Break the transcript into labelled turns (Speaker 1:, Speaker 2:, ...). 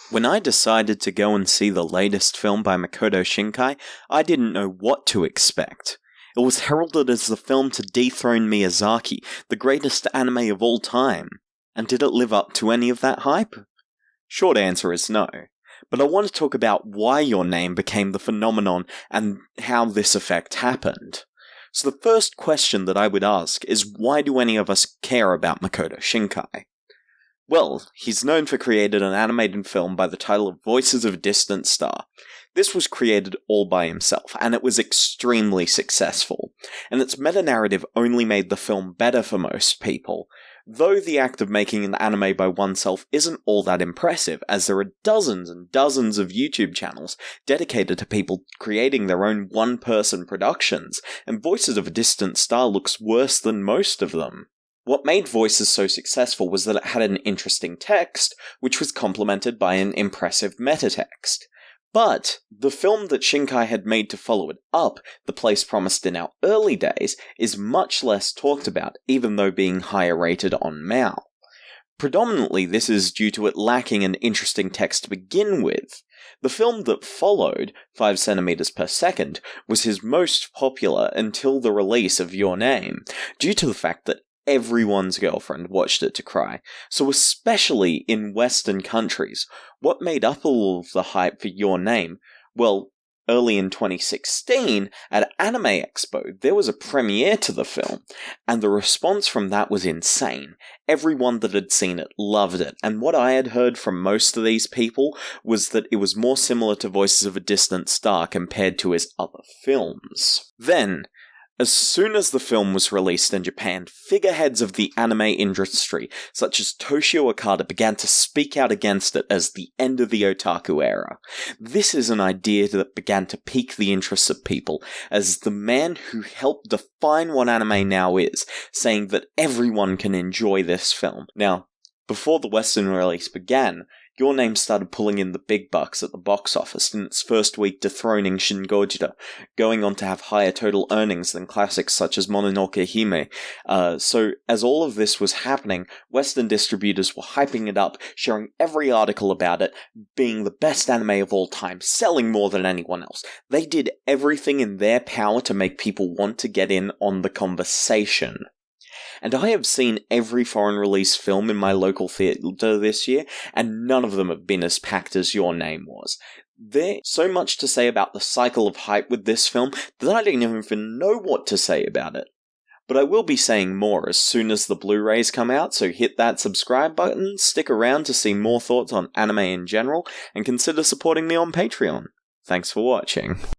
Speaker 1: When I decided to go and see the latest film by Makoto Shinkai, I didn't know what to expect. It was heralded as the film to dethrone Miyazaki, the greatest anime of all time. And did it live up to any of that hype? Short answer is no. But I want to talk about why Your Name became the phenomenon and how this effect happened. So the first question that I would ask is, why do any of us care about Makoto Shinkai? Well, he's known for creating an animated film by the title of Voices of a Distant Star. This was created all by himself, and it was extremely successful, and its meta-narrative only made the film better for most people, though the act of making an anime by oneself isn't all that impressive, as there are dozens and dozens of YouTube channels dedicated to people creating their own one-person productions, and Voices of a Distant Star looks worse than most of them. What made Voices so successful was that it had an interesting text, which was complemented by an impressive metatext. But the film that Shinkai had made to follow it up, The Place Promised in Our Early Days, is much less talked about, even though being higher rated on Mao. Predominantly, this is due to it lacking an interesting text to begin with. The film that followed, 5 centimeters per second, was his most popular until the release of Your Name, due to the fact that everyone's girlfriend watched it to cry. So especially in Western countries, what made up all of the hype for Your Name? Well, early in 2016, at Anime Expo, there was a premiere to the film, and the response from that was insane. Everyone that had seen it loved it, and what I had heard from most of these people was that it was more similar to Voices of a Distant Star compared to his other films. Then, as soon as the film was released in Japan, figureheads of the anime industry, such as Toshio Okada, began to speak out against it as the end of the otaku era. This is an idea that began to pique the interest of people, as the man who helped define what anime now is, saying that everyone can enjoy this film. Now, before the Western release began, Your Name started pulling in the big bucks at the box office in its first week, dethroning Shin Gojira, going on to have higher total earnings than classics such as Mononoke Hime. So, as all of this was happening, Western distributors were hyping it up, sharing every article about it, being the best anime of all time, selling more than anyone else. They did everything in their power to make people want to get in on the conversation. And I have seen every foreign release film in my local theatre this year, and none of them have been as packed as Your Name was. There's so much to say about the cycle of hype with this film that I don't even know what to say about it. But I will be saying more as soon as the Blu-rays come out, so hit that subscribe button, stick around to see more thoughts on anime in general, and consider supporting me on Patreon. Thanks for watching.